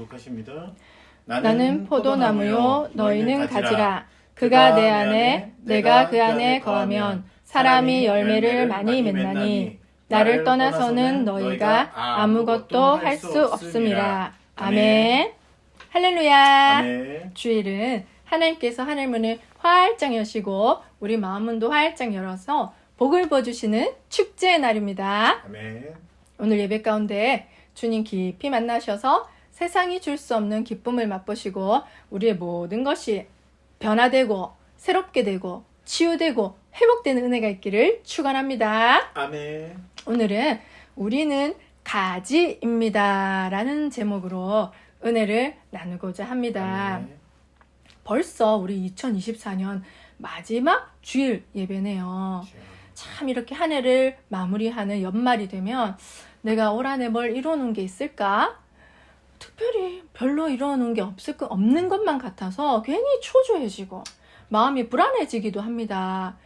교독하십니다. 나는 포도나무요 너희는 가지라. 그가 내 안에 내가 그 안에 거하면 사람이 열매를 많이 맺나니 나를 떠나서는 너희가 아무것도 할 수 없음이라. 아멘. 할렐루야. 아멘. 주일은 하나님께서 하늘문을 활짝 여시고 우리 마음문도 활짝 열어서 복을 부어주시는 축제의 날입니다. 아멘. 오늘 예배 가운데 주님 깊이 만나셔서 세상이 줄 수 없는 기쁨을 맛보시고 우리의 모든 것이 변화되고 새롭게 되고 치유되고 회복되는 은혜가 있기를 축원합니다. 아멘. 오늘은 우리는 가지입니다 라는 제목으로 은혜를 나누고자 합니다. 아멘. 벌써 우리 2024년 마지막 주일 예배네요. 참 이렇게 한 해를 마무리하는 연말이 되면 내가 올 한 해 뭘 이뤄놓은 게 있을까? 특별히 별로 이뤄놓은 게 없는 것만 같아서 괜히 초조해지고 마음이 불안해지기도 합니다.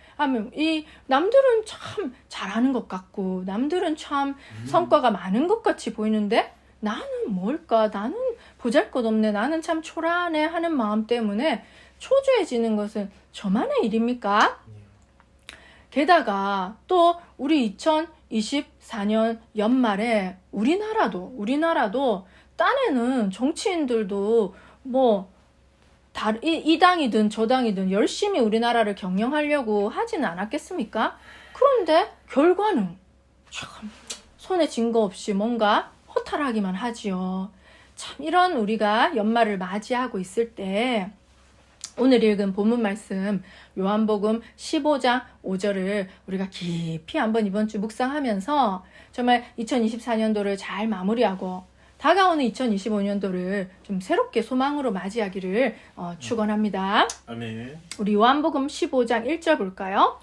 이 남들은 참 잘하는 것 같고 남들은 참 성과가 많은 것 같이 보이는데 나는 뭘까? 나는 보잘것없네. 나는 참 초라하네 하는 마음 때문에 초조해지는 것은 저만의 일입니까? 게다가 또 우리 2024년 연말에 우리나라도 딴에는 정치인들도 이 당이든 저 당이든 열심히 우리나라를 경영하려고 하지는 않았겠습니까? 그런데 결과는 참 손에 쥔 거 없이 뭔가 허탈하기만 하지요. 참 이런 우리가 연말을 맞이하고 있을 때 오늘 읽은 본문 말씀 요한복음 15장 5절을 우리가 깊이 한번 이번 주 묵상하면서 정말 2024년도를 잘 마무리하고 다가오는 2025년도를 좀 새롭게 소망으로 맞이하기를 축원합니다. 아멘. 우리 요한복음 15장 1절 볼까요?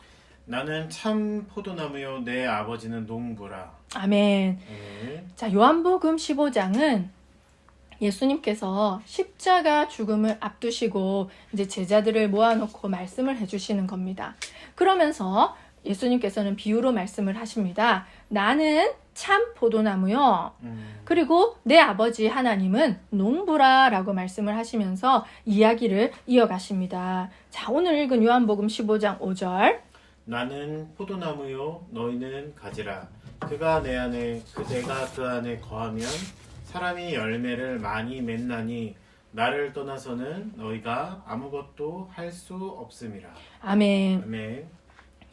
나는 참 포도나무요 내 아버지는 농부라. 아멘. 아멘. 자, 요한복음 15장은 예수님께서 십자가 죽음을 앞두시고 이제 제자들을 모아놓고 말씀을 해주시는 겁니다. 그러면서 예수님께서는 비유로 말씀을 하십니다. 나는 참 포도나무요. 그리고 내 아버지 하나님은 농부라 라고 말씀을 하시면서 이야기를 이어가십니다. 자, 오늘 읽은 요한복음 15장 5절. 나는 포도나무요 너희는 가지라. 그가 내 안에 내가 그 안에 거하면 사람이 열매를 많이 맺나니 나를 떠나서는 너희가 아무것도 할 수 없음이라. 아멘. 아멘.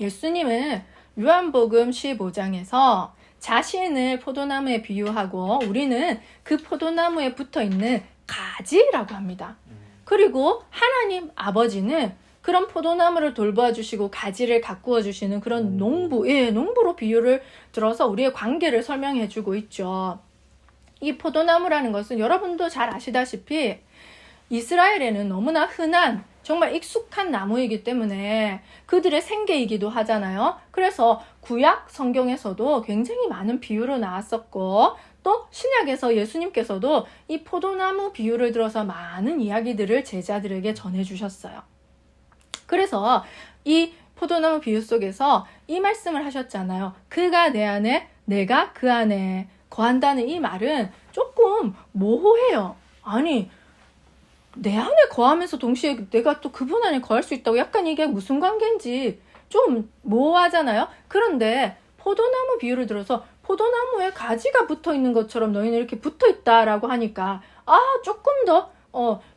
예수님은 요한복음 15장에서 자신을 포도나무에 비유하고 우리는 그 포도나무에 붙어있는 가지라고 합니다. 그리고 하나님 아버지는 그런 포도나무를 돌봐 주시고 가지를 가꾸어 주시는 그런 농부로 비유를 들어서 우리의 관계를 설명해 주고 있죠. 이 포도나무라는 것은 여러분도 잘 아시다시피 이스라엘에는 너무나 흔한 정말 익숙한 나무이기 때문에 그들의 생계이기도 하잖아요. 그래서 구약 성경에서도 굉장히 많은 비유로 나왔었고 또 신약에서 예수님께서도 이 포도나무 비유를 들어서 많은 이야기들을 제자들에게 전해주셨어요. 그래서 이 포도나무 비유 속에서 이 말씀을 하셨잖아요. 그가 내 안에 내가 그 안에 거한다는 이 말은 조금 모호해요. 아니 내 안에 거하면서 동시에 내가 또 그분 안에 거할 수 있다고 약간 이게 무슨 관계인지 좀 모호하잖아요. 그런데 포도나무 비유를 들어서 포도나무에 가지가 붙어있는 것처럼 너희는 이렇게 붙어있다라고 하니까 조금 더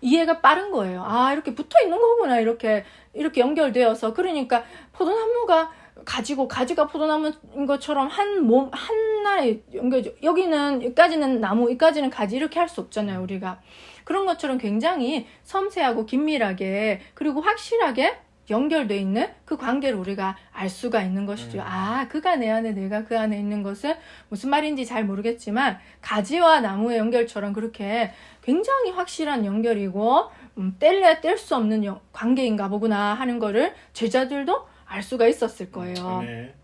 이해가 빠른 거예요. 이렇게 붙어있는 거구나. 이렇게 연결되어서 그러니까 포도나무가 가지가 포도나무인 것처럼 한나라에 연결되죠. 여기까지는 나무, 여기까지는 가지 이렇게 할 수 없잖아요, 우리가. 그런 것처럼 굉장히 섬세하고 긴밀하게 그리고 확실하게 연결되어 있는 그 관계를 우리가 알 수가 있는 것이죠. 그가 내 안에 내가 그 안에 있는 것은 무슨 말인지 잘 모르겠지만 가지와 나무의 연결처럼 그렇게 굉장히 확실한 연결이고 뗄래야 뗄 수 없는 관계인가 보구나 하는 거를 제자들도 알 수가 있었을 거예요. 네.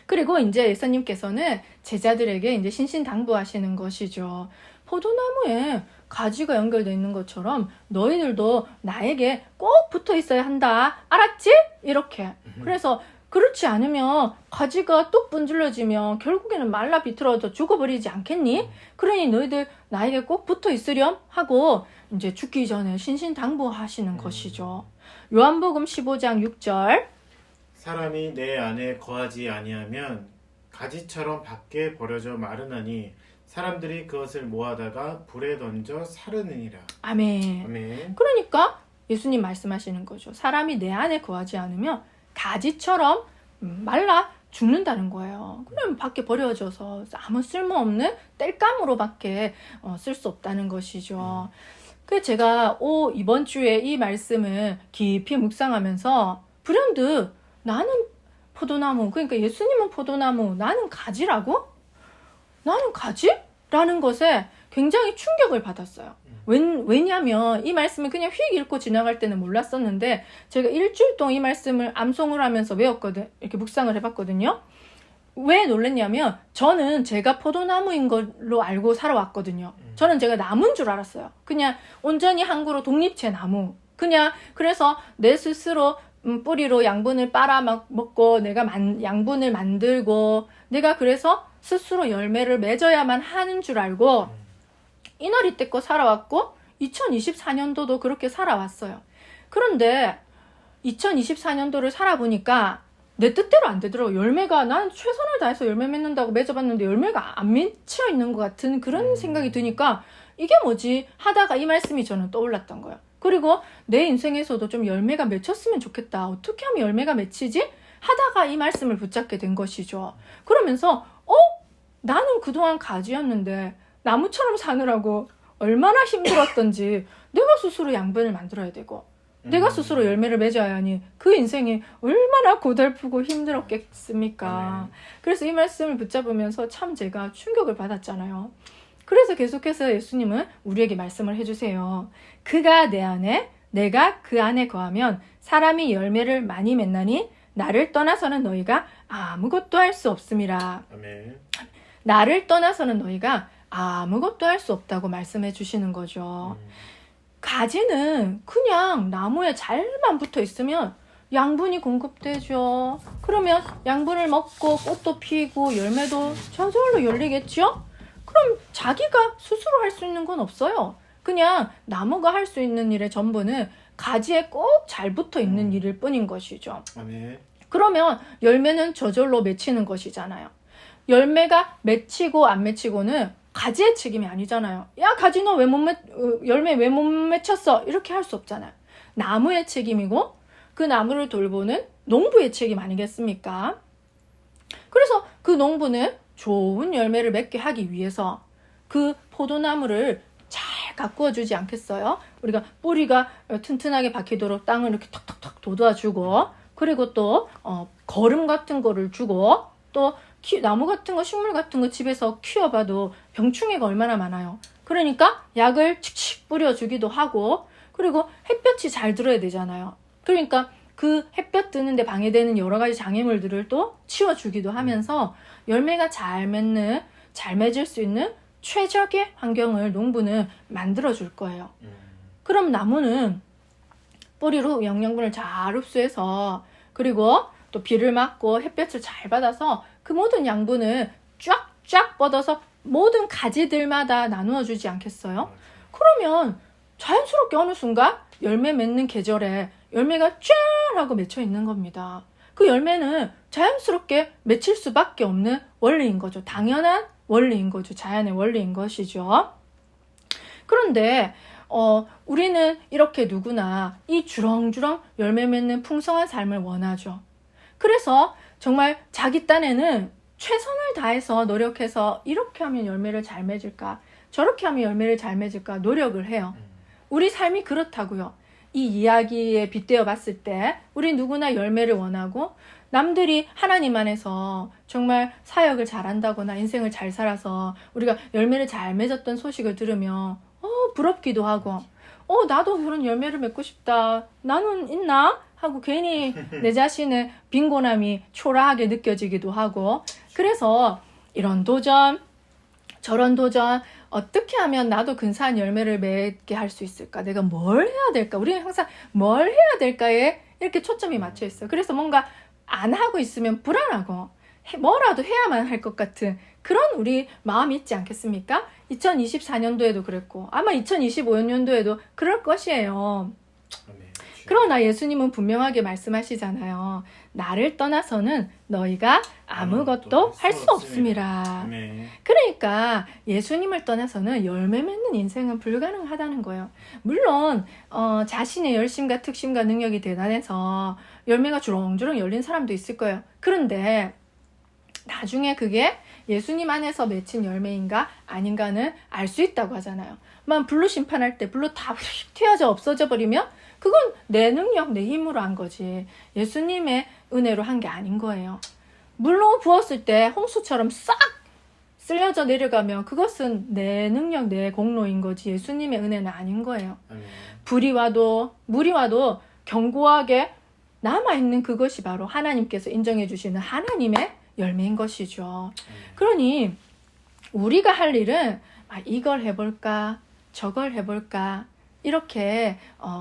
그리고 이제 예수님께서는 제자들에게 이제 신신당부하시는 것이죠. 포도나무에 가지가 연결되어 있는 것처럼 너희들도 나에게 꼭 붙어 있어야 한다. 알았지? 이렇게. 그래서 그렇지 않으면 가지가 뚝 분질러지면 결국에는 말라 비틀어져 죽어버리지 않겠니? 그러니 너희들 나에게 꼭 붙어 있으렴 하고 이제 죽기 전에 신신당부하시는 것이죠. 요한복음 15장 6절. 사람이 내 안에 거하지 아니하면 가지처럼 밖에 버려져 마르나니 사람들이 그것을 모아다가 불에 던져 사르느니라. 아멘. 아멘. 그러니까 예수님 말씀하시는 거죠. 사람이 내 안에 거하지 않으면 가지처럼 말라 죽는다는 거예요. 그러면 밖에 버려져서 아무 쓸모없는 땔감으로밖에 쓸 수 없다는 것이죠. 그래서 제가 이번 주에 이 말씀을 깊이 묵상하면서 불현듯 나는 포도나무, 그러니까 예수님은 포도나무, 나는 가지라고? 나는 가지? 라는 것에 굉장히 충격을 받았어요. 왜냐면 이 말씀을 그냥 휙 읽고 지나갈 때는 몰랐었는데 제가 일주일 동안 이 말씀을 암송을 하면서 외웠거든. 이렇게 묵상을 해봤거든요. 왜 놀랐냐면 저는 제가 포도나무인 걸로 알고 살아왔거든요. 저는 제가 나무인 줄 알았어요. 그냥 온전히 항구로 독립체 나무. 그냥 그래서 내 스스로 뿌리로 양분을 빨아 먹고 내가 양분을 만들고 내가 그래서 스스로 열매를 맺어야만 하는 줄 알고 이너리때껏 살아왔고 2024년도도 그렇게 살아왔어요. 그런데 2024년도를 살아보니까 내 뜻대로 안 되더라고요. 열매가 난 최선을 다해서 열매 맺는다고 맺어봤는데 열매가 안 맺혀 있는 것 같은 그런 생각이 드니까 이게 뭐지 하다가 이 말씀이 저는 떠올랐던 거예요. 그리고 내 인생에서도 좀 열매가 맺혔으면 좋겠다. 어떻게 하면 열매가 맺히지? 하다가 이 말씀을 붙잡게 된 것이죠. 그러면서 나는 그동안 가지였는데 나무처럼 사느라고 얼마나 힘들었던지 내가 스스로 양분을 만들어야 되고 내가 스스로 열매를 맺어야 하니 그 인생이 얼마나 고달프고 힘들었겠습니까? 그래서 이 말씀을 붙잡으면서 참 제가 충격을 받았잖아요. 그래서 계속해서 예수님은 우리에게 말씀을 해주세요. 그가 내 안에 내가 그 안에 거하면 사람이 열매를 많이 맺나니 나를 떠나서는 너희가 아무것도 할 수 없음이라. 아멘. 나를 떠나서는 너희가 아무것도 할 수 없다고 말씀해 주시는 거죠. 가지는 그냥 나무에 잘만 붙어 있으면 양분이 공급되죠. 그러면 양분을 먹고 꽃도 피고 열매도 저절로 열리겠죠? 그럼 자기가 스스로 할 수 있는 건 없어요. 그냥 나무가 할 수 있는 일의 전부는 가지에 꼭 잘 붙어 있는 일일 뿐인 것이죠. 아멘. 그러면 열매는 저절로 맺히는 것이잖아요. 열매가 맺히고 안 맺히고는 가지의 책임이 아니잖아요. 야, 가지 너 왜 열매 왜 못 맺혔어? 이렇게 할 수 없잖아요. 나무의 책임이고 그 나무를 돌보는 농부의 책임 아니겠습니까? 그래서 그 농부는 좋은 열매를 맺게 하기 위해서 그 포도나무를 잘 가꾸어 주지 않겠어요? 우리가 뿌리가 튼튼하게 박히도록 땅을 이렇게 턱턱턱 돋아주고 그리고 또 거름 같은 거를 주고 또 나무 같은 거, 식물 같은 거 집에서 키워봐도 병충해가 얼마나 많아요. 그러니까 약을 칙칙 뿌려주기도 하고 그리고 햇볕이 잘 들어야 되잖아요. 그러니까 그 햇볕 드는데 방해되는 여러 가지 장애물들을 또 치워주기도 하면서 열매가 잘 맺을 수 있는 최적의 환경을 농부는 만들어줄 거예요. 그럼 나무는 뿌리로 영양분을 잘 흡수해서 그리고 또 비를 맞고 햇볕을 잘 받아서 그 모든 양분을 쫙쫙 뻗어서 모든 가지들마다 나누어 주지 않겠어요? 그러면 자연스럽게 어느 순간 열매 맺는 계절에 열매가 쫙 하고 맺혀 있는 겁니다. 그 열매는 자연스럽게 맺힐 수밖에 없는 원리인 거죠. 당연한 원리인 거죠. 자연의 원리인 것이죠. 그런데 우리는 이렇게 누구나 이 주렁주렁 열매 맺는 풍성한 삶을 원하죠. 그래서 정말 자기 딴에는 최선을 다해서 노력해서 이렇게 하면 열매를 잘 맺을까 저렇게 하면 열매를 잘 맺을까 노력을 해요. 우리 삶이 그렇다고요. 이 이야기에 빗대어 봤을 때 우리 누구나 열매를 원하고 남들이 하나님 안에서 정말 사역을 잘한다거나 인생을 잘 살아서 우리가 열매를 잘 맺었던 소식을 들으면 부럽기도 하고 나도 그런 열매를 맺고 싶다. 나는 있나? 하고 괜히 내 자신의 빈곤함이 초라하게 느껴지기도 하고 그래서 이런 도전 저런 도전 어떻게 하면 나도 근사한 열매를 맺게 할 수 있을까? 내가 뭘 해야 될까? 우리는 항상 뭘 해야 될까에 이렇게 초점이 맞춰 있어요. 그래서 뭔가 안 하고 있으면 불안하고 뭐라도 해야만 할 것 같은 그런 우리 마음이 있지 않겠습니까? 2024년도에도 그랬고 아마 2025년도에도 그럴 것이에요. 아멘. 그러나 예수님은 분명하게 말씀하시잖아요. 나를 떠나서는 너희가 아무것도 할 수 없음이라. 아멘. 그러니까 예수님을 떠나서는 열매 맺는 인생은 불가능하다는 거예요. 물론 자신의 열심과 특심과 능력이 대단해서 열매가 주렁주렁 열린 사람도 있을 거예요. 그런데 나중에 그게 예수님 안에서 맺힌 열매인가 아닌가는 알 수 있다고 하잖아요. 만 불로 심판할 때 불로 다 튀어져 없어져 버리면 그건 내 능력, 내 힘으로 한 거지. 예수님의 은혜로 한 게 아닌 거예요. 물로 부었을 때 홍수처럼 싹 쓸려져 내려가면 그것은 내 능력, 내 공로인 거지 예수님의 은혜는 아닌 거예요. 아멘. 불이 와도 물이 와도 견고하게 남아있는 그것이 바로 하나님께서 인정해 주시는 하나님의 열매인 것이죠. 그러니 우리가 할 일은 이걸 해볼까 저걸 해볼까 이렇게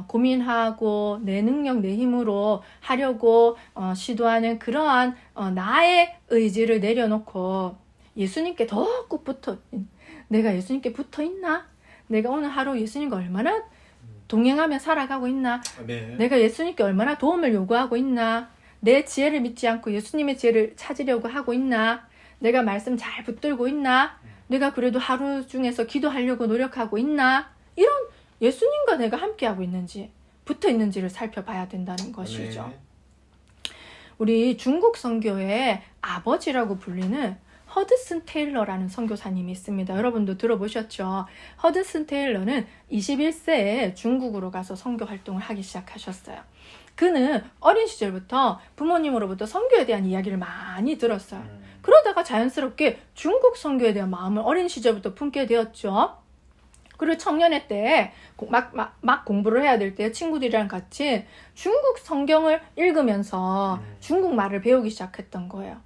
고민하고 내 능력 내 힘으로 하려고 시도하는 그러한 나의 의지를 내려놓고 예수님께 더 꼭 내가 예수님께 붙어 있나? 내가 오늘 하루 예수님과 얼마나 동행하며 살아가고 있나? 아멘. 내가 예수님께 얼마나 도움을 요구하고 있나? 내 지혜를 믿지 않고 예수님의 지혜를 찾으려고 하고 있나? 내가 말씀 잘 붙들고 있나? 내가 그래도 하루 중에서 기도하려고 노력하고 있나? 이런 예수님과 내가 함께하고 있는지 붙어 있는지를 살펴봐야 된다는 것이죠. 아멘. 우리 중국 선교의 아버지라고 불리는 허드슨 테일러라는 선교사님이 있습니다. 여러분도 들어보셨죠? 허드슨 테일러는 21세에 중국으로 가서 선교 활동을 하기 시작하셨어요. 그는 어린 시절부터 부모님으로부터 선교에 대한 이야기를 많이 들었어요. 그러다가 자연스럽게 중국 선교에 대한 마음을 어린 시절부터 품게 되었죠. 그리고 청년회 때 막 공부를 해야 될 때 친구들이랑 같이 중국 성경을 읽으면서 중국말을 배우기 시작했던 거예요.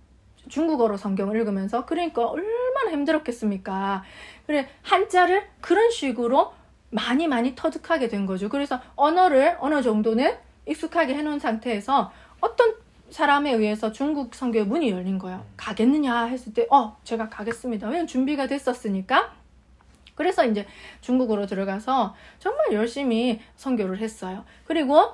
중국어로 성경을 읽으면서 그러니까 얼마나 힘들었겠습니까? 그래 한자를 그런 식으로 많이 터득하게 된 거죠. 그래서 언어를 어느 정도는 익숙하게 해놓은 상태에서 어떤 사람에 의해서 중국 선교의 문이 열린 거예요. 가겠느냐 했을 때 제가 가겠습니다. 왜냐면 준비가 됐었으니까. 그래서 이제 중국으로 들어가서 정말 열심히 선교를 했어요. 그리고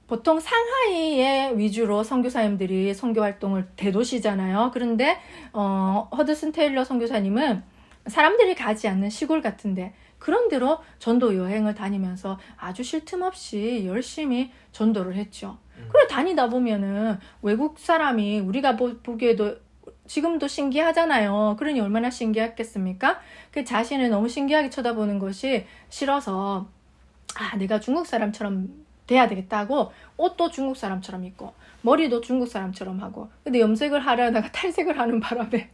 보통 상하이에 위주로 선교사님들이 선교 활동을 대도시잖아요. 그런데 허드슨 테일러 선교사님은 사람들이 가지 않는 시골 같은데 그런 데로 전도 여행을 다니면서 아주 쉴 틈 없이 열심히 전도를 했죠. 그래 다니다 보면은 외국 사람이 우리가 보기에도 지금도 신기하잖아요. 그러니 얼마나 신기했겠습니까? 그 자신을 너무 신기하게 쳐다보는 것이 싫어서 내가 중국 사람처럼 돼야 되겠다고 옷도 중국 사람처럼 입고 머리도 중국 사람처럼 하고 근데 염색을 하려다가 탈색을 하는 바람에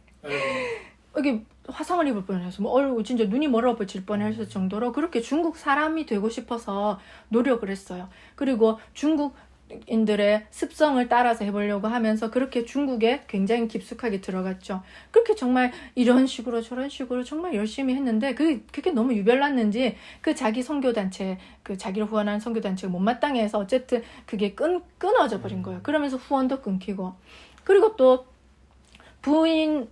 여기 화상을 입을 뻔해서 얼굴 진짜 눈이 멀어질 뻔했을 정도로 그렇게 중국 사람이 되고 싶어서 노력을 했어요. 그리고 중국인들의 습성을 따라서 해보려고 하면서 그렇게 중국에 굉장히 깊숙하게 들어갔죠. 그렇게 정말 이런 식으로 저런 식으로 정말 열심히 했는데 그게 너무 유별났는지 그 자기 선교단체 그 자기를 후원하는 선교단체가 못마땅해 해서 어쨌든 그게 끊어져 버린 거예요. 그러면서 후원도 끊기고 그리고 또 부인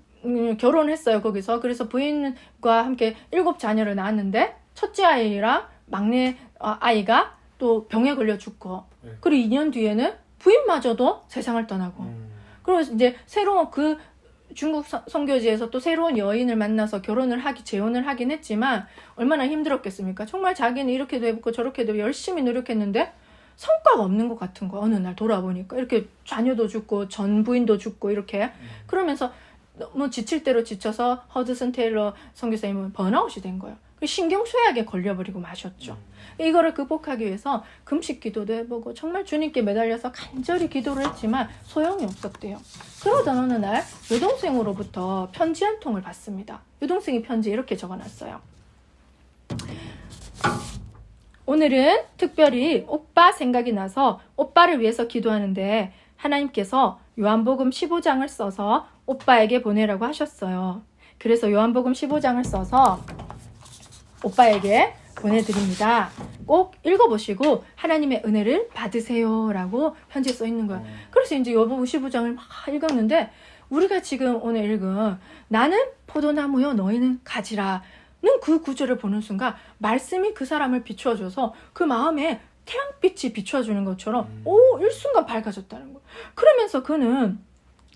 결혼했어요 거기서. 그래서 부인과 함께 7자녀를 낳았는데 첫째 아이랑 막내 아이가 또 병에 걸려 죽고 그리고 2년 뒤에는 부인마저도 세상을 떠나고 그리고 이제 새로운 그 중국 선교지에서 또 새로운 여인을 만나서 재혼을 하긴 했지만 얼마나 힘들었겠습니까? 정말 자기는 이렇게도 해보고 저렇게도 열심히 노력했는데 성과가 없는 것 같은 거야. 어느 날 돌아보니까 이렇게 자녀도 죽고 전 부인도 죽고 이렇게 그러면서 너무 지칠 대로 지쳐서 허드슨 테일러 선교사님은 번아웃이 된 거예요. 신경쇠약에 걸려버리고 마셨죠. 이거를 극복하기 위해서 금식 기도도 해보고 정말 주님께 매달려서 간절히 기도를 했지만 소용이 없었대요. 그러던 어느 날 여동생으로부터 편지 한 통을 받습니다. 여동생이 편지에 이렇게 적어놨어요. 오늘은 특별히 오빠 생각이 나서 오빠를 위해서 기도하는데 하나님께서 요한복음 15장을 써서 오빠에게 보내라고 하셨어요. 그래서 요한복음 15장을 써서 오빠에게 보내드립니다. 꼭 읽어보시고 하나님의 은혜를 받으세요라고 편지에 써 있는 거예요. 그래서 이제 요번 55장을 막 읽었는데 우리가 지금 오늘 읽은 나는 포도나무요 너희는 가지라 는 그 구절을 보는 순간 말씀이 그 사람을 비추어줘서 그 마음에 태양빛이 비추어주는 것처럼 일순간 밝아졌다는 거예요. 그러면서 그는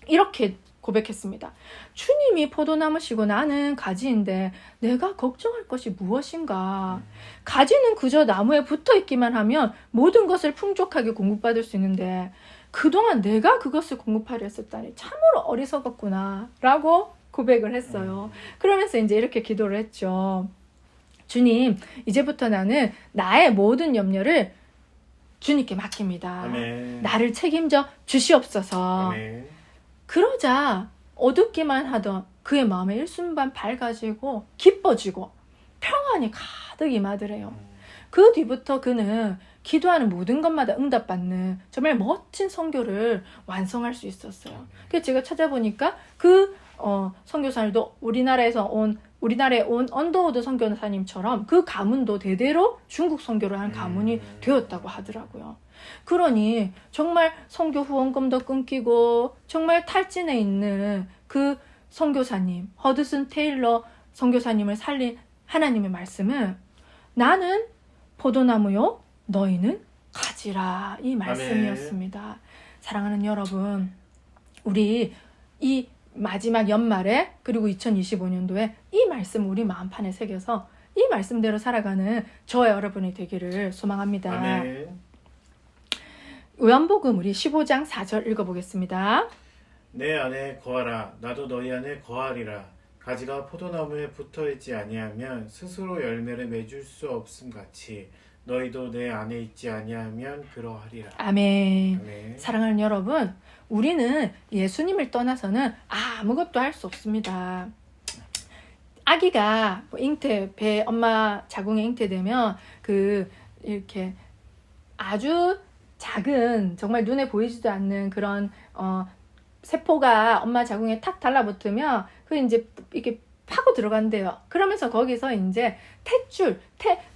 이렇게 고백했습니다. 주님이 포도나무시고 나는 가지인데 내가 걱정할 것이 무엇인가? 가지는 그저 나무에 붙어 있기만 하면 모든 것을 풍족하게 공급받을 수 있는데 그동안 내가 그것을 공급하려 했었다니 참으로 어리석었구나 라고 고백을 했어요. 그러면서 이제 이렇게 기도를 했죠. 주님, 이제부터 나는 나의 모든 염려를 주님께 맡깁니다. 아멘. 나를 책임져 주시옵소서. 아멘. 그러자 어둡기만 하던 그의 마음에 일순간 밝아지고 기뻐지고 평안이 가득 임하더래요. 그 뒤부터 그는 기도하는 모든 것마다 응답받는 정말 멋진 선교를 완성할 수 있었어요. 그래서 제가 찾아보니까 그 선교사님도 우리나라에 온 언더우드 선교사님처럼 그 가문도 대대로 중국 선교를 하는 가문이 되었다고 하더라고요. 그러니 정말 선교 후원금도 끊기고 정말 탈진해 있는 그 선교사님 허드슨 테일러 선교사님을 살린 하나님의 말씀은 나는 포도나무요 너희는 가지라 이 말씀이었습니다. 아멘. 사랑하는 여러분, 우리 이 마지막 연말에 그리고 2025년도에 이 말씀 우리 마음판에 새겨서 이 말씀대로 살아가는 저와 여러분이 되기를 소망합니다. 아멘. 요한복음 우리 15장 4절 읽어보겠습니다. 내 안에 거하라 나도 너희 안에 거하리라. 가지가 포도나무에 붙어있지 아니하면 스스로 열매를 맺을 수 없음 같이 너희도 내 안에 있지 아니하면 그러하리라. 아멘. 아멘. 사랑하는 여러분, 우리는 예수님을 떠나서는 아무것도 할 수 없습니다. 아기가 배 엄마 자궁에 잉태되면 이렇게 아주 작은 정말 눈에 보이지도 않는 그런 세포가 엄마 자궁에 탁 달라붙으면 그 이제 이렇게 파고 들어간대요. 그러면서 거기서 이제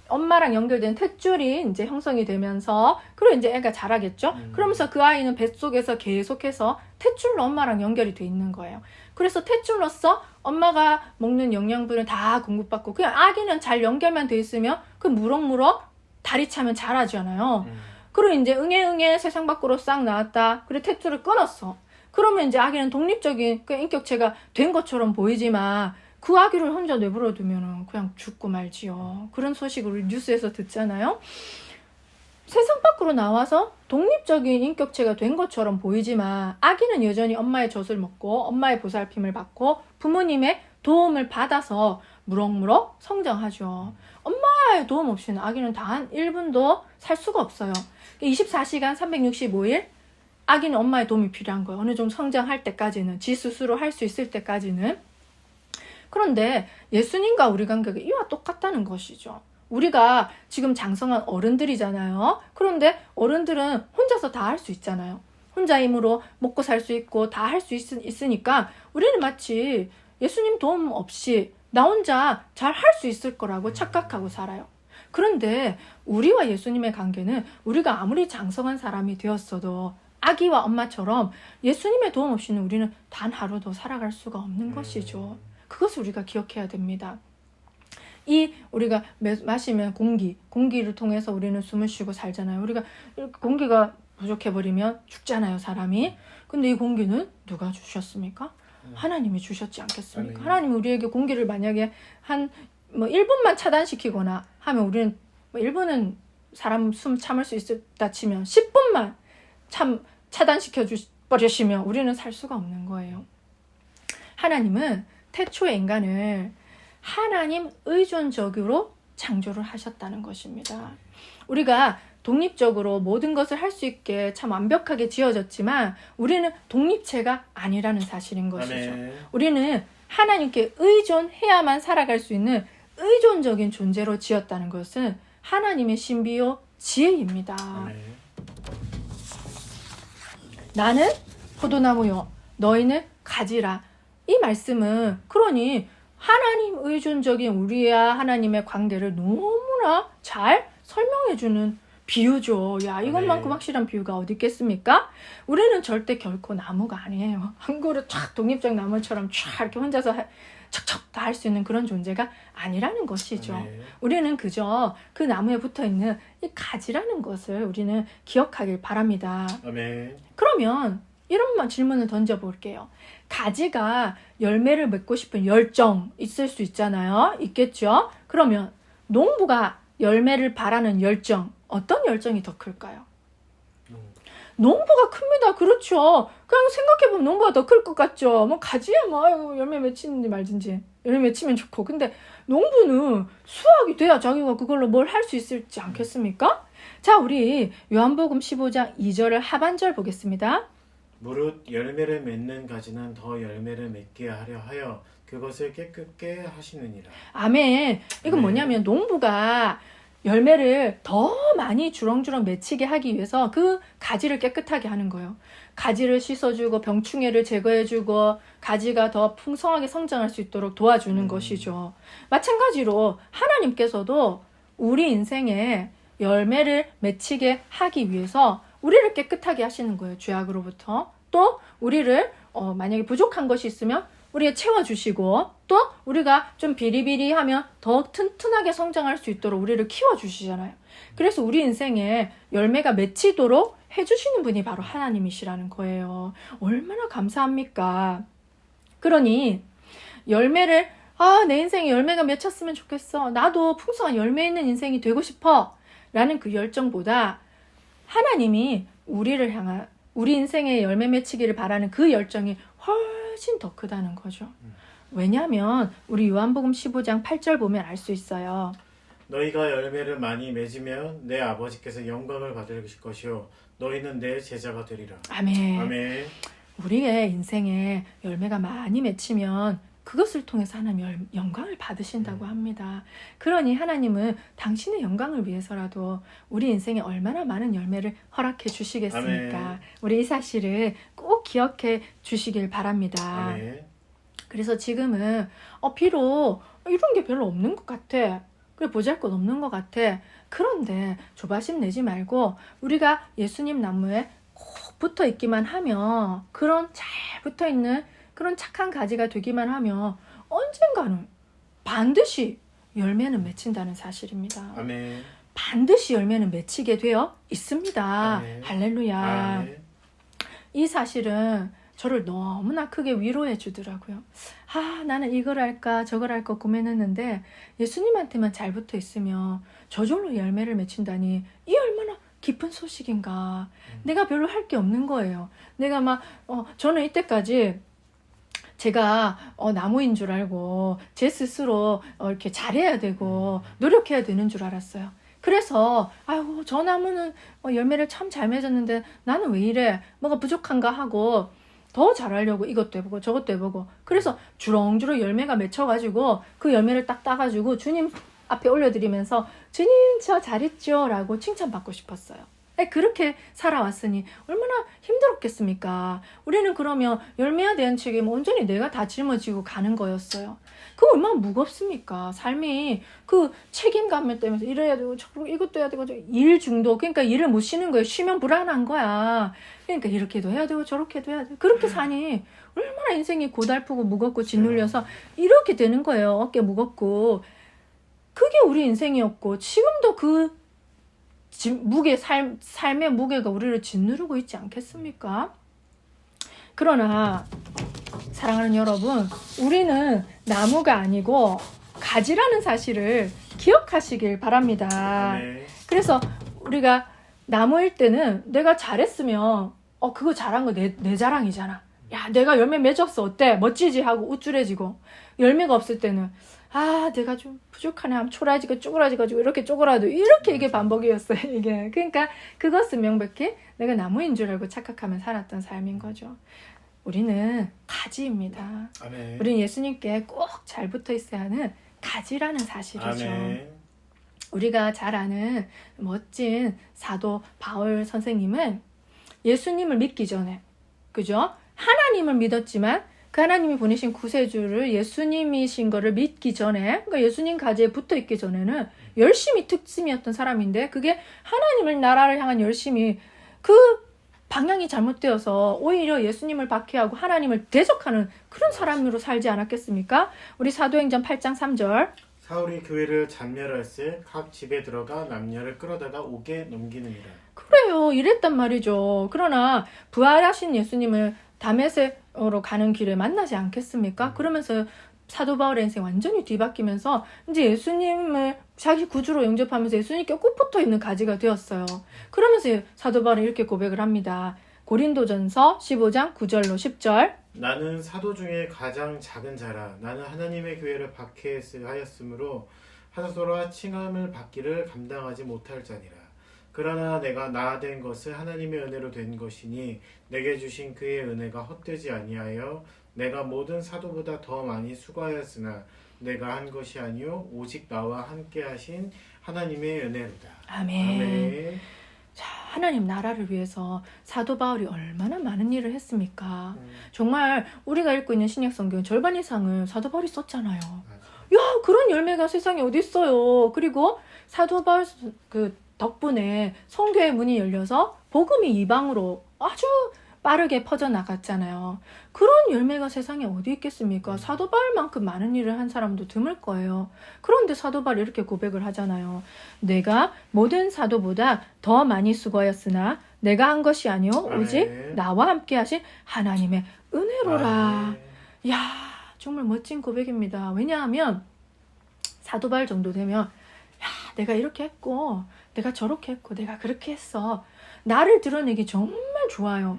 엄마랑 연결된 탯줄이 이제 형성이 되면서 그리고 이제 애가 자라겠죠. 그러면서 그 아이는 뱃속에서 계속해서 탯줄로 엄마랑 연결이 돼 있는 거예요. 그래서 탯줄로서 엄마가 먹는 영양분을 다 공급받고 그냥 아기는 잘 연결만 돼 있으면 그 무럭무럭 다리 차면 자라잖아요. 그리고 이제 응애 세상 밖으로 싹 나왔다. 그래 탯줄을 끊었어. 그러면 이제 아기는 독립적인 그 인격체가 된 것처럼 보이지만 그 아기를 혼자 내버려 두면 그냥 죽고 말지요. 그런 소식을 우리 뉴스에서 듣잖아요. 세상 밖으로 나와서 독립적인 인격체가 된 것처럼 보이지만 아기는 여전히 엄마의 젖을 먹고 엄마의 보살핌을 받고 부모님의 도움을 받아서 무럭무럭 성장하죠. 엄마의 도움 없이는 아기는 단 1분도 살 수가 없어요. 24시간 365일 아기는 엄마의 도움이 필요한 거예요. 어느 정도 성장할 때까지는, 지 스스로 할 수 있을 때까지는. 그런데 예수님과 우리 관계가 이와 똑같다는 것이죠. 우리가 지금 장성한 어른들이잖아요. 그런데 어른들은 혼자서 다 할 수 있잖아요. 혼자 힘으로 먹고 살 수 있고 다 할 수 있으니까 우리는 마치 예수님 도움 없이 나 혼자 잘 할 수 있을 거라고 착각하고 살아요. 그런데 우리와 예수님의 관계는 우리가 아무리 장성한 사람이 되었어도 아기와 엄마처럼 예수님의 도움 없이는 우리는 단 하루도 살아갈 수가 없는 것이죠. 그것을 우리가 기억해야 됩니다. 우리가 마시면 공기를 통해서 우리는 숨을 쉬고 살잖아요. 우리가 공기가 부족해버리면 죽잖아요, 사람이. 근데 이 공기는 누가 주셨습니까? 하나님이 주셨지 않겠습니까? 하나님이 우리에게 공기를 만약에 한 1분만 차단시키거나 하면 우리는 1분은 사람 숨 참을 수 있다 치면 10분만 차단시켜 버리시면 우리는 살 수가 없는 거예요. 하나님은 태초의 인간을 하나님 의존적으로 창조를 하셨다는 것입니다. 우리가 독립적으로 모든 것을 할 수 있게 참 완벽하게 지어졌지만 우리는 독립체가 아니라는 사실인 것이죠. 아멘. 우리는 하나님께 의존해야만 살아갈 수 있는 의존적인 존재로 지었다는 것은 하나님의 신비요 지혜입니다. 아멘. 나는 포도나무요 너희는 가지라. 이 말씀은 그러니 하나님 의존적인 우리와 하나님의 관계를 너무나 잘 설명해주는 비유죠. 야, 이것만큼 네. 확실한 비유가 어디 있겠습니까? 우리는 절대 결코 나무가 아니에요. 한 그루 쫙 독립적 나무처럼 쫙 이렇게 혼자서 척척 다 할 수 있는 그런 존재가 아니라는 것이죠. 네. 우리는 그저 그 나무에 붙어있는 이 가지라는 것을 우리는 기억하길 바랍니다. 아멘. 그러면 이런 질문을 던져볼게요. 가지가 열매를 맺고 싶은 열정 있을 수 있잖아요. 있겠죠? 그러면 농부가 열매를 바라는 열정, 어떤 열정이 더 클까요? 농부가 큽니다. 그렇죠. 그냥 생각해보면 농부가 더 클 것 같죠. 뭐 가지야 뭐 아이고, 열매 맺히는지 말든지 열매 맺히면 좋고. 근데 농부는 수확이 돼야 자기가 그걸로 뭘 할 수 있을지 않겠습니까? 자, 우리 요한복음 15장 2절을 하반절 보겠습니다. 무릇 열매를 맺는 가지는 더 열매를 맺게 하려 하여 그것을 깨끗게 하시느니라. 아멘. 이건 네. 뭐냐면 농부가 열매를 더 많이 주렁주렁 맺히게 하기 위해서 그 가지를 깨끗하게 하는 거예요. 가지를 씻어주고 병충해를 제거해주고 가지가 더 풍성하게 성장할 수 있도록 도와주는 것이죠. 마찬가지로 하나님께서도 우리 인생에 열매를 맺히게 하기 위해서 우리를 깨끗하게 하시는 거예요. 죄악으로부터. 또 우리를 만약에 부족한 것이 있으면 우리가 채워주시고 또 우리가 좀 비리비리하면 더 튼튼하게 성장할 수 있도록 우리를 키워주시잖아요. 그래서 우리 인생에 열매가 맺히도록 해주시는 분이 바로 하나님이시라는 거예요. 얼마나 감사합니까? 그러니 열매를 내 인생에 열매가 맺혔으면 좋겠어. 나도 풍성한 열매 있는 인생이 되고 싶어. 라는 그 열정보다 하나님이 우리를 향한 우리 인생에 열매 맺히기를 바라는 그 열정이 훨씬 더 크다는 거죠. 왜냐하면 우리 요한복음 15장 8절 보면 알 수 있어요. 너희가 열매를 많이 맺으면 내 아버지께서 영광을 받으실 것이요 너희는 내 제자가 되리라. 아멘. 아멘. 우리의 인생에 열매가 많이 맺히면 그것을 통해서 하나님 영광을 받으신다고 합니다. 그러니 하나님은 당신의 영광을 위해서라도 우리 인생에 얼마나 많은 열매를 허락해 주시겠습니까? 아멘. 우리 이 사실을 꼭 기억해 주시길 바랍니다. 아멘. 그래서 지금은 비록 이런 게 별로 없는 것 같아. 그래 보잘것 없는 것 같아. 그런데 조바심 내지 말고 우리가 예수님 나무에 꼭 붙어 있기만 하면 그런 잘 붙어 있는 그런 착한 가지가 되기만 하면 언젠가는 반드시 열매는 맺힌다는 사실입니다. 아멘. 반드시 열매는 맺히게 되어 있습니다. 아멘. 할렐루야. 아멘. 이 사실은 저를 너무나 크게 위로해 주더라고요. 나는 이걸 할까 저걸 할까 고민했는데 예수님한테만 잘 붙어 있으면 저절로 열매를 맺힌다니 이 얼마나 깊은 소식인가. 내가 별로 할 게 없는 거예요. 내가 저는 이때까지 제가 나무인 줄 알고 제 스스로 이렇게 잘해야 되고 노력해야 되는 줄 알았어요. 그래서 아이고 저 나무는 열매를 참 잘 맺었는데 나는 왜 이래? 뭐가 부족한가 하고 더 잘하려고 이것도 해보고 저것도 해보고 그래서 주렁주렁 열매가 맺혀가지고 그 열매를 딱 따가지고 주님 앞에 올려드리면서 주님 저 잘했죠? 라고 칭찬받고 싶었어요. 그렇게 살아왔으니 얼마나 힘들었겠습니까? 우리는 그러면 열매에 대한 책임은 온전히 내가 다 짊어지고 가는 거였어요. 그거 얼마나 무겁습니까? 삶이 그 책임감 때문에 이래야 되고 이것도 해야 되고 일 중독. 그러니까 일을 못 쉬는 거예요. 쉬면 불안한 거야. 그러니까 이렇게도 해야 되고 저렇게도 해야 되고 그렇게 사니 얼마나 인생이 고달프고 무겁고 짓눌려서 이렇게 되는 거예요. 어깨 무겁고. 그게 우리 인생이었고 지금도 그 삶의 무게가 우리를 짓누르고 있지 않겠습니까? 그러나 사랑하는 여러분, 우리는 나무가 아니고 가지라는 사실을 기억하시길 바랍니다. 네. 그래서 우리가 나무일 때는 내가 잘했으면 그거 잘한 거 내 자랑이잖아. 야, 내가 열매 맺었어. 어때? 멋지지? 하고 우쭐해지고 열매가 없을 때는 내가 좀 부족하네 하면 초라지고 쪼그라지가지고 이렇게 쪼그라도 이렇게 이게 반복이었어요. 이게 그러니까 그것은 명백히 내가 나무인 줄 알고 착각하며 살았던 삶인 거죠. 우리는 가지입니다. 아멘. 우리는 예수님께 꼭 잘 붙어 있어야 하는 가지라는 사실이죠. 아멘. 우리가 잘 아는 멋진 사도 바울 선생님은 예수님을 믿기 전에 그죠? 하나님을 믿었지만 그 하나님이 보내신 구세주를 예수님이신 거를 믿기 전에, 그러니까 예수님 가지에 붙어 있기 전에는 열심히 특심이었던 사람인데, 그게 하나님을 나라를 향한 열심이 그 방향이 잘못되어서 오히려 예수님을 박해하고 하나님을 대적하는 그런 사람으로 살지 않았겠습니까? 우리 사도행전 8장 3절. 사울이 교회를 잔멸할세 각 집에 들어가 남녀를 끌어다가 옥에 넘기느니라. 그래요. 이랬단 말이죠. 그러나 부활하신 예수님을 다메섹으로 가는 길에 만나지 않겠습니까? 그러면서 사도 바울의 인생 완전히 뒤바뀌면서 이제 예수님을 자기 구주로 영접하면서 예수님께 꼭 붙어 있는 가지가 되었어요. 그러면서 사도 바울이 이렇게 고백을 합니다. 고린도전서 15장 9절로 10절. 나는 사도 중에 가장 작은 자라. 나는 하나님의 교회를 박해하였으므로 하소라 칭함을 받기를 감당하지 못할 자니라. 그러나 내가 나아된 것은 하나님의 은혜로 된 것이니 내게 주신 그의 은혜가 헛되지 아니하여 내가 모든 사도보다 더 많이 수고하였으나 내가 한 것이 아니요 오직 나와 함께 하신 하나님의 은혜로다. 아멘. 아멘. 자, 하나님 나라를 위해서 사도 바울이 얼마나 많은 일을 했습니까? 정말 우리가 읽고 있는 신약 성경 절반 이상을 사도 바울이 썼잖아요. 야, 그런 열매가 세상에 어디 있어요. 그리고 사도 바울 그 덕분에 성교의 문이 열려서 복음이 이방으로 아주 빠르게 퍼져나갔잖아요. 그런 열매가 세상에 어디 있겠습니까? 사도 바울만큼 많은 일을 한 사람도 드물 거예요. 그런데 사도 바울이 이렇게 고백을 하잖아요. 내가 모든 사도보다 더 많이 수고하였으나 내가 한 것이 아니요 오직 아멘. 나와 함께 하신 하나님의 은혜로라. 아멘. 이야, 정말 멋진 고백입니다. 왜냐하면 사도 바울 정도 되면 야, 내가 이렇게 했고 내가 저렇게 했고 내가 그렇게 했어. 나를 드러내기 정말 좋아요.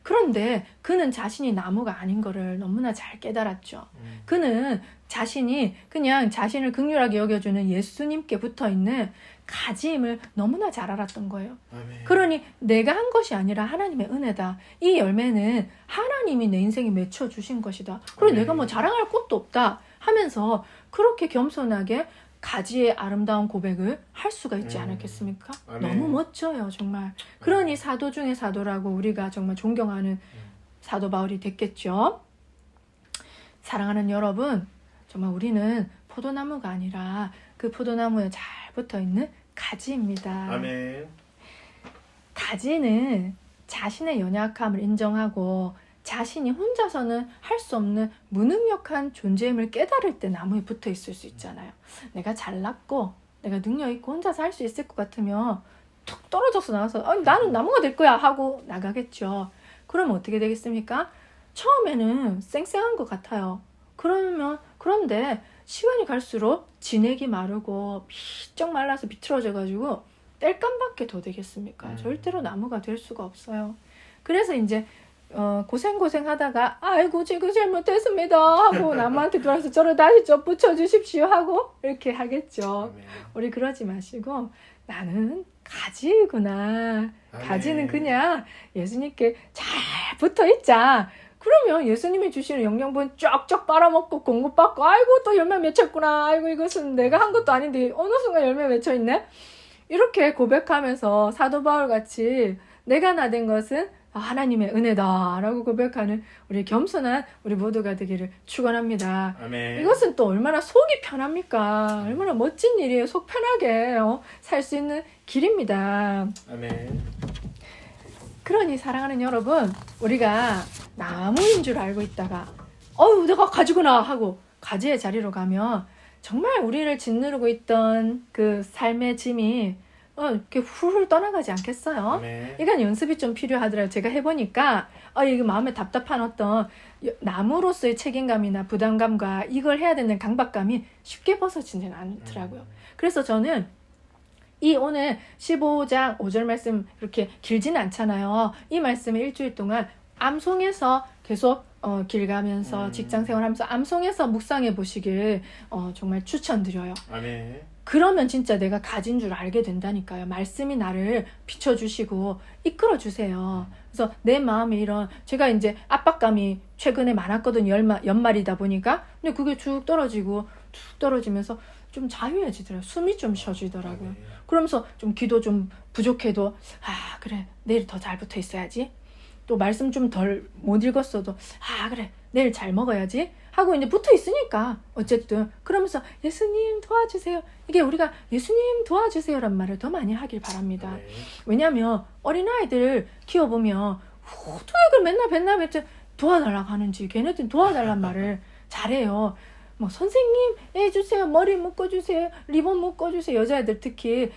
그런데 그는 자신이 나무가 아닌 거를 너무나 잘 깨달았죠. 그는 자신이 그냥 자신을 긍휼하게 여겨주는 예수님께 붙어있는 가지임을 너무나 잘 알았던 거예요. 아멘. 그러니 내가 한 것이 아니라 하나님의 은혜다. 이 열매는 하나님이 내 인생에 맺혀주신 것이다. 그리고 내가 뭐 자랑할 것도 없다 하면서 그렇게 겸손하게 가지의 아름다운 고백을 할 수가 있지 않았겠습니까? 아멘. 너무 멋져요, 정말. 그러니 사도 중에 사도라고 우리가 정말 존경하는 사도 바울이 됐겠죠. 사랑하는 여러분, 정말 우리는 포도나무가 아니라 그 포도나무에 잘 붙어있는 가지입니다. 아멘. 가지는 자신의 연약함을 인정하고 자신이 혼자서는 할 수 없는 무능력한 존재임을 깨달을 때 나무에 붙어 있을 수 있잖아요. 내가 잘났고 내가 능력 있고 혼자서 할 수 있을 것 같으면 툭 떨어져서 나와서 나는 나무가 될 거야 하고 나가겠죠. 그러면 어떻게 되겠습니까? 처음에는 쌩쌩한 것 같아요. 그런데 시간이 갈수록 진액이 마르고 비쩍 말라서 비틀어져가지고 땔감밖에 더 되겠습니까? 절대로 나무가 될 수가 없어요. 그래서 이제 고생 하다가 아이고 지금 잘못했습니다 하고 나무한테 돌아서 저를 다시 좀 붙여주십시오 하고 이렇게 하겠죠. 아멘. 우리 그러지 마시고 나는 가지구나. 아멘. 가지는 그냥 예수님께 잘 붙어있자. 그러면 예수님이 주시는 영양분 쫙쫙 빨아먹고 공급받고 아이고 또 열매 맺혔구나. 아이고 이것은 내가 한 것도 아닌데 어느 순간 열매 맺혀있네. 이렇게 고백하면서 사도 바울같이 내가 나된 것은 하나님의 은혜다라고 고백하는 우리 겸손한 우리 모두가 되기를 축원합니다. 아멘. 이것은 또 얼마나 속이 편합니까? 얼마나 멋진 일이에요. 속 편하게 살 수 있는 길입니다. 아멘. 그러니 사랑하는 여러분, 우리가 나무인 줄 알고 있다가 내가 가지구나 하고 가지의 자리로 가면 정말 우리를 짓누르고 있던 그 삶의 짐이 이렇게 훌훌 떠나가지 않겠어요? 아멘. 이건 연습이 좀 필요하더라고요. 제가 해보니까 이게 마음에 답답한 어떤 나무로서의 책임감이나 부담감과 이걸 해야 되는 강박감이 쉽게 벗어지지는 않더라고요. 그래서 저는 이 오늘 15장 5절 말씀 이렇게 길지는 않잖아요. 이 말씀을 일주일 동안 암송해서 계속 길 가면서 직장 생활하면서 암송해서 묵상해 보시길 정말 추천드려요. 아멘. 그러면 진짜 내가 가진 줄 알게 된다니까요. 말씀이 나를 비춰주시고 이끌어주세요. 그래서 내 마음에 이런 제가 이제 압박감이 최근에 많았거든요. 연말이다 보니까. 근데 그게 쭉 떨어지면서 좀 자유해지더라고요. 숨이 좀 쉬어지더라고요. 그러면서 좀 기도 좀 부족해도 그래 내일 더 잘 붙어 있어야지. 또 말씀 좀 덜 못 읽었어도 그래 내일 잘 먹어야지 하고 이제 붙어 있으니까 어쨌든 그러면서 예수님 도와주세요. 이게 우리가 예수님 도와주세요란 말을 더 많이 하길 바랍니다. 네. 왜냐하면 어린아이들 키워보면 호두액을 맨날 도와달라고 하는지 걔네들 도와달란 말을 잘해요. 뭐 선생님 해주세요. 머리 묶어주세요. 리본 묶어주세요. 여자애들 특히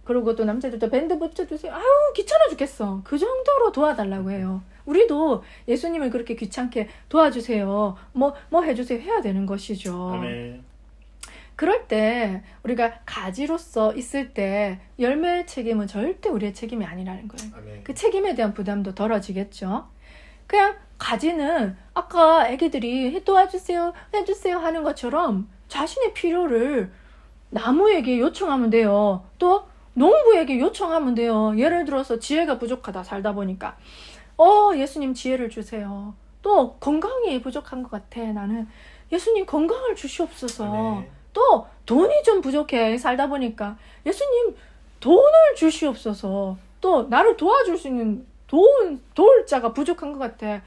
그리고 또 남자들도 밴드 붙여주세요. 아유 귀찮아 죽겠어. 그 정도로 도와달라고 해요. 우리도 예수님을 그렇게 귀찮게 도와주세요. 뭐 해주세요 해야 되는 것이죠. 아멘. 그럴 때 우리가 가지로서 있을 때 열매의 책임은 절대 우리의 책임이 아니라는 거예요. 아멘. 그 책임에 대한 부담도 덜어지겠죠. 그냥 가지는 아까 애기들이 도와주세요 해주세요 하는 것처럼 자신의 필요를 나무에게 요청하면 돼요. 또 농부에게 요청하면 돼요. 예를 들어서 지혜가 부족하다 살다 보니까 예수님 지혜를 주세요. 또 건강이 부족한 것 같아. 나는 예수님 건강을 주시옵소서. 아멘. 또 돈이 좀 부족해 살다 보니까 예수님 돈을 주시옵소서. 또 나를 도와줄 수 있는 도울 자가 부족한 것 같아.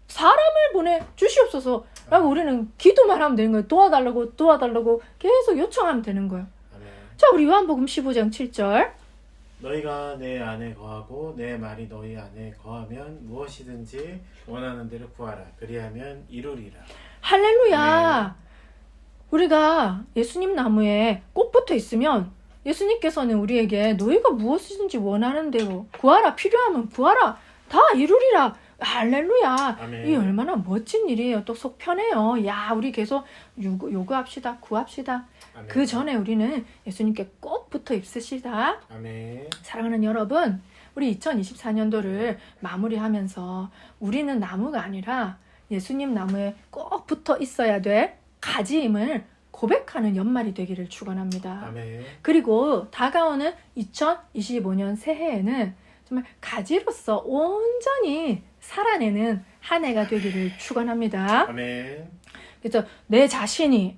사람을 보내 주시옵소서 라고 우리는 기도만 하면 되는 거예요. 도와달라고 계속 요청하면 되는 거예요. 아멘. 자, 우리 요한복음 15장 7절. 너희가 내 안에 거하고 내 말이 너희 안에 거하면 무엇이든지 원하는 대로 구하라. 그리하면 이루리라. 할렐루야. 우리가 예수님 나무에 꼭 붙어 있으면 예수님께서는 우리에게 너희가 무엇이든지 원하는 대로 구하라. 필요하면 구하라. 다 이루리라. 할렐루야. 아멘. 이 얼마나 멋진 일이에요. 또 속 편해요. 야, 우리 계속 요구합시다. 구합시다. 아멘. 그 전에 우리는 예수님께 꼭 붙어 있으시다. 아멘. 사랑하는 여러분, 우리 2024년도를 마무리하면서 우리는 나무가 아니라 예수님 나무에 꼭 붙어 있어야 될 가지임을 고백하는 연말이 되기를 축원합니다. 아멘. 그리고 다가오는 2025년 새해에는 정말 가지로서 온전히 살아내는 한 해가 되기를 축원합니다. 아멘. 그래서 내 자신이,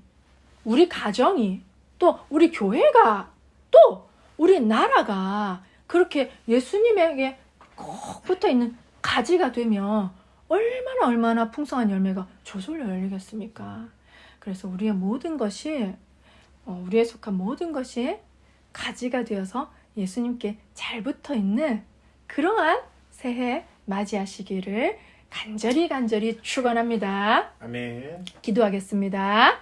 우리 가정이, 또 우리 교회가, 또 우리 나라가 그렇게 예수님에게 꼭 붙어있는 가지가 되면 얼마나 풍성한 열매가 저절로 열리겠습니까? 그래서 우리의 모든 것이, 우리에 속한 모든 것이 가지가 되어서 예수님께 잘 붙어있는 그러한 새해 맞이하시기를 간절히 축원합니다. 아멘. 기도하겠습니다.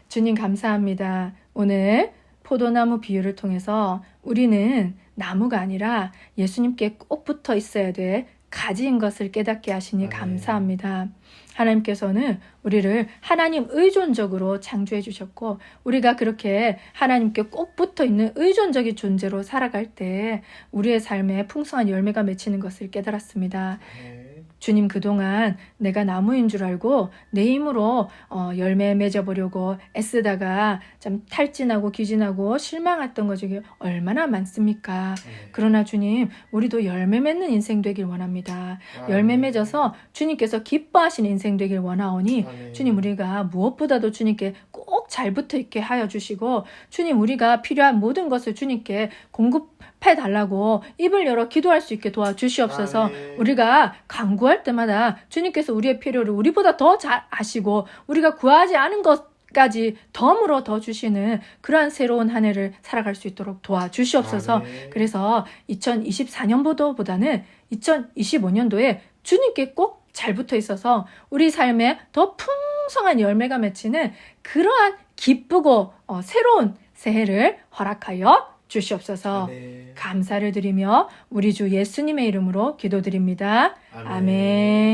주님 감사합니다. 오늘 포도나무 비유를 통해서 우리는 나무가 아니라 예수님께 꼭 붙어 있어야 될 가지인 것을 깨닫게 하시니 감사합니다. 하나님께서는 우리를 하나님 의존적으로 창조해 주셨고 우리가 그렇게 하나님께 꼭 붙어 있는 의존적인 존재로 살아갈 때 우리의 삶에 풍성한 열매가 맺히는 것을 깨달았습니다. 주님, 그동안 내가 나무인 줄 알고 내 힘으로 열매 맺어보려고 애쓰다가 참 탈진하고 기진하고 실망했던 것 중에 얼마나 많습니까? 그러나 주님, 우리도 열매 맺는 인생 되길 원합니다. 열매 맺어서 주님께서 기뻐하시는 인생 되길 원하오니 주님, 우리가 무엇보다도 주님께 꼭 잘 붙어 있게 하여 주시고 주님, 우리가 필요한 모든 것을 주님께 공급해 달라고 입을 열어 기도할 수 있게 도와주시옵소서. 우리가 간구할 때마다 주님께서 우리의 필요를 우리보다 더 잘 아시고 우리가 구하지 않은 것까지 덤으로 더 주시는 그러한 새로운 한 해를 살아갈 수 있도록 도와주시옵소서. 그래서 2024년보다는 2025년도에 주님께 꼭 잘 붙어 있어서 우리 삶에 더 풍성한 열매가 맺히는 그러한 기쁘고 새로운 새해를 허락하여 주시옵소서. 감사를 드리며 우리 주 예수님의 이름으로 기도드립니다. 아멘.